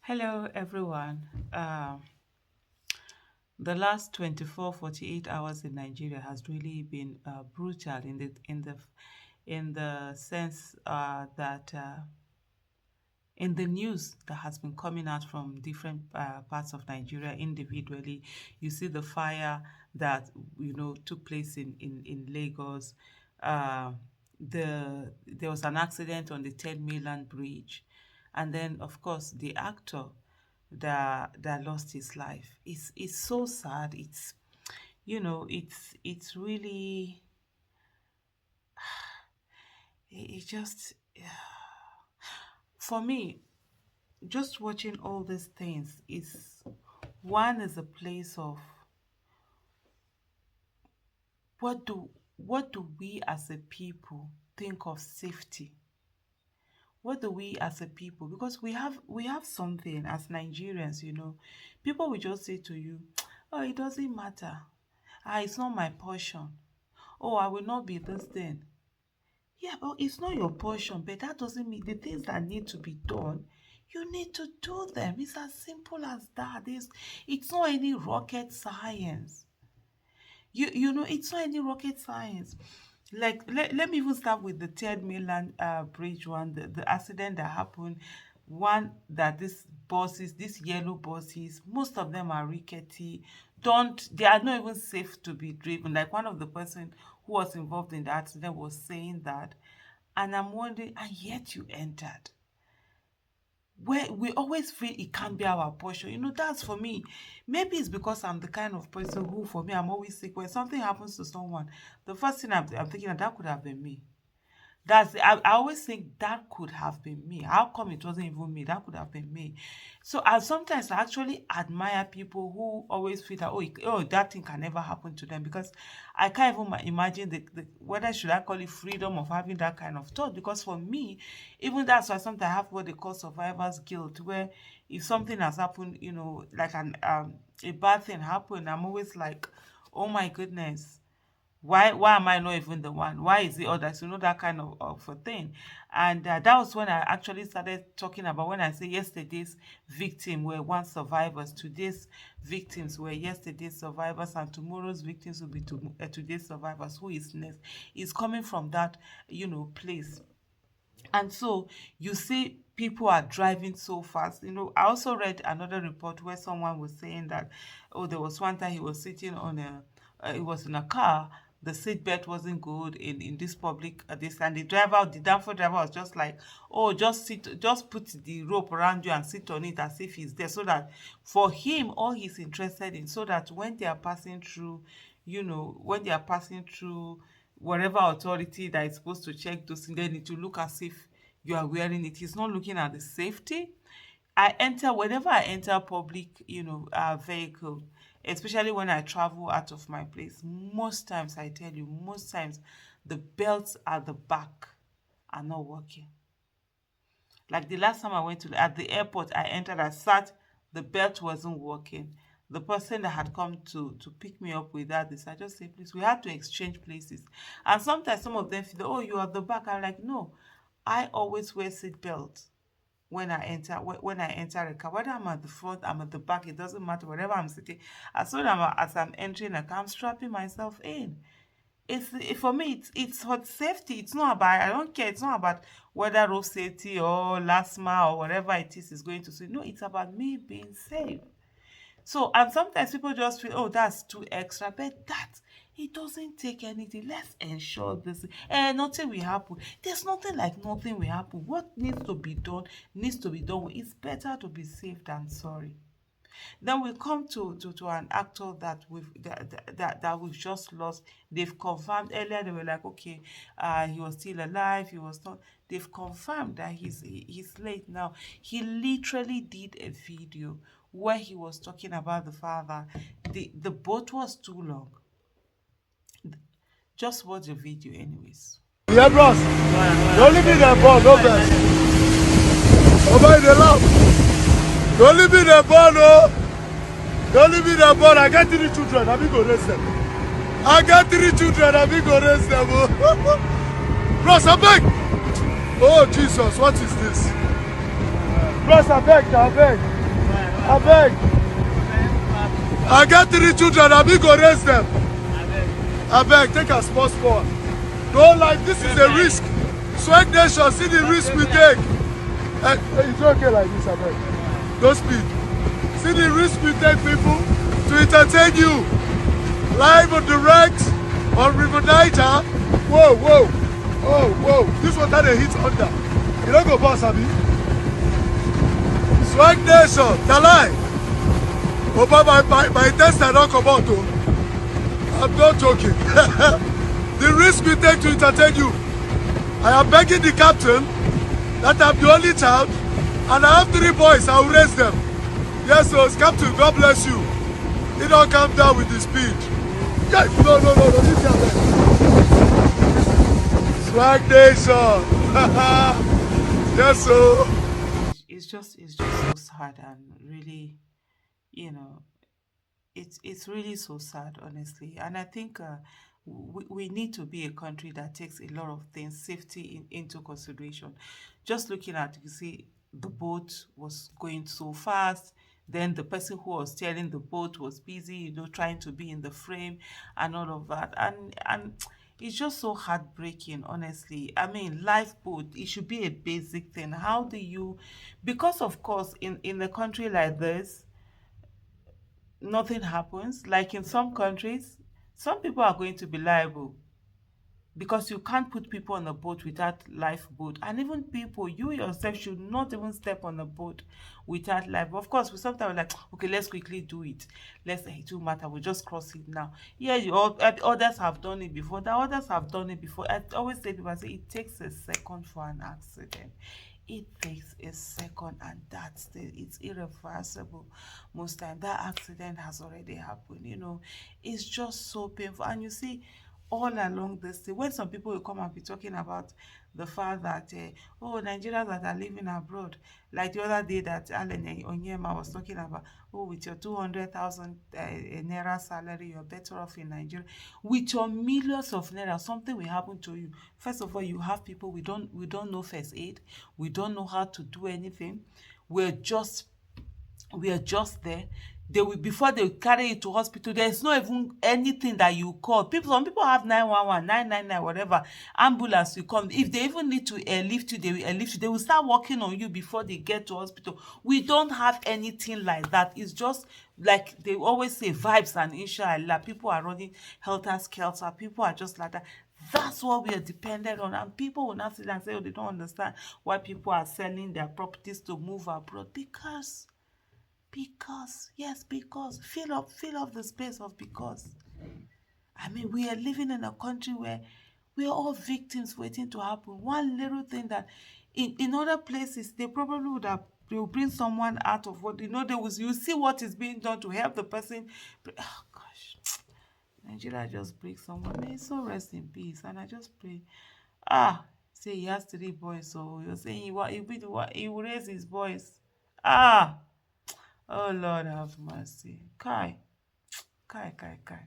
Hello, everyone. The last 24-48 hours in Nigeria has really been brutal in the sense that in the news that has been coming out from different parts of Nigeria individually, you see the fire that took place in Lagos. Uh, there was an accident on the 10 Mainland Bridge, and then of course the actor that lost his life. It's so sad. It's really it just for me, just watching all these things is one is a place of what do we as a people think of safety? What do we as a people, because we have something as Nigerians, people will just say to you, oh, it doesn't matter. It's not my portion. Oh, I will not be this thing. Yeah, but it's not your portion, but that doesn't mean the things that need to be done, you need to do them. It's as simple as that. It's not any rocket science. It's not any rocket science. Like, let me even start with the third mainland bridge one, the accident that happened. One that these yellow buses, most of them are rickety. Don't They are not even safe to be driven. Like one of the person who was involved in the accident was saying that. And I'm wondering, and yet you entered where we always feel it can't be our portion. That's for me. Maybe it's because I'm the kind of person who, for me, I'm always sick. When something happens to someone, the first thing I'm thinking that could have been me. I always think that could have been me. How come it wasn't even me? That could have been me. So I sometimes I actually admire people who always feel that that thing can never happen to them, because I can't even imagine the whether should I call it freedom of having that kind of thought. Because for me, even that's why sometimes I have what they call survivor's guilt, where if something has happened, like a bad thing happened, I'm always like, oh my goodness, why am I not even the one? Why is it others? That kind of a thing. And that was when I actually started talking about, when I say yesterday's victim were once survivors, today's victims were yesterday's survivors, and tomorrow's victims will be today's survivors. Who is next? Is coming from that place. And so you see people are driving so fast. I also read another report where someone was saying that, oh, there was one time he was sitting on he was in a car, the seat belt wasn't good in this public, this, and the downfall driver was just like, oh, just put the rope around you and sit on it as if he's there, so that for him, all he's interested in, so that when they are passing through, whatever authority that is supposed to check those things, then it will look as if you are wearing it. He's not looking at the safety. Whenever I enter public, vehicle, especially when I travel out of my place, most times, I tell you, most times, the belts at the back are not working. Like the last time I went at the airport, I entered, I sat, the belt wasn't working. The person that had come to pick me up with that, I just say, please, we had to exchange places. And sometimes some of them feel, oh, you are at the back. I'm like, no, I always wear seat belts when I enter a car, whether I'm at the front, I'm at the back, it doesn't matter. Wherever I'm sitting, as I'm entering a car, I'm strapping myself in. For me, it's for safety. It's not about, I don't care. It's not about whether road safety or last mile or whatever it is going to say. No, it's about me being safe. So, and sometimes people just feel, oh, that's too extra, but it doesn't take anything. Let's ensure this. Nothing will happen. There's nothing like nothing will happen. What needs to be done needs to be done. It's better to be safe than sorry. Then we come to an actor that we've just lost. They've confirmed earlier. They were like, okay, he was still alive. He was not. They've confirmed that he's late now. He literally did a video where he was talking about the father. The boat was too long. Just watch the video, anyways. Yeah, bros. Don't leave me the ball, no best. Over in the love. Don't leave me the ball, no. Don't leave me the ball. I got 3 children. I be go raise them. I got 3 children. I be go raise them. Bros, I beg. Oh, Jesus, what is this? Bros, I beg. Abeg, I get 3 children, I be go raise them. Abeg, take a small small. No, like this is a risk. Swag Nation, see the risk we take. It's okay like this, abeg. Don't speed. See the risk we take, people, to entertain you. Live on direct on River Niger. Whoa, whoa. Oh, whoa. This water they hit under. You don't go pass, Abi. Swag Nation, Talai. Oba, my intestine don't come out, though. I'm not joking. The risk we take to entertain you. I am begging the captain that I'm the only child and I have 3 boys. I will raise them. Yes, so Captain, God bless you. He don't come down with the speed. Yes, no. This is Swag Nation. Yes, so. It's just so sad and really, you know, it's really so sad, honestly. And I think we need to be a country that takes a lot of things, safety into consideration. Just looking at, you see, the boat was going so fast. Then the person who was steering the boat was busy, trying to be in the frame and all of that. And it's just so heartbreaking, honestly. I mean, lifeboat, it should be a basic thing. How do you, because of course, in a country like this, nothing happens. Like in some countries, some people are going to be liable because you can't put people on a boat without lifeboat. And even people, you yourself should not even step on a boat without life. Of course, we sometimes like, okay, let's quickly do it. It don't matter. We'll just cross it now. Yeah, others have done it before. The others have done it before. I always say people, I say it takes a second for an accident. It takes a second, and it's irreversible. Most time that accident has already happened. It's just so painful. And you see, all along this thing, when some people will come and be talking about the fact that Nigerians that are living abroad, like the other day that Alan Onyema was talking about, with your 200,000 naira salary, you're better off in Nigeria. With your millions of naira, something will happen to you. First of all, you have people, we don't know first aid, we don't know how to do anything. We're just there. They will, before they carry you to hospital, there's not even anything that you call. Some people have 911, 999, whatever. Ambulance will come. If they even need to airlift you, they will airlift you. They will start working on you before they get to hospital. We don't have anything like that. It's just like they always say, vibes and inshallah. People are running helter skelter. People are just like that. That's what we are dependent on. And people will not sit and say, oh, they don't understand why people are selling their properties to move abroad. Yes, because fill up the space of because. I mean, we are living in a country where we are all victims waiting to happen. One little thing that in other places they probably they will bring someone out of what you see what is being done to help the person. Oh gosh. Nigeria just breaks someone. May his soul rest in peace. And I just pray. Say he has 3 boys, so you're saying he will raise his boys. Ah. Oh Lord have mercy. Kai, Kai, Kai, Kai.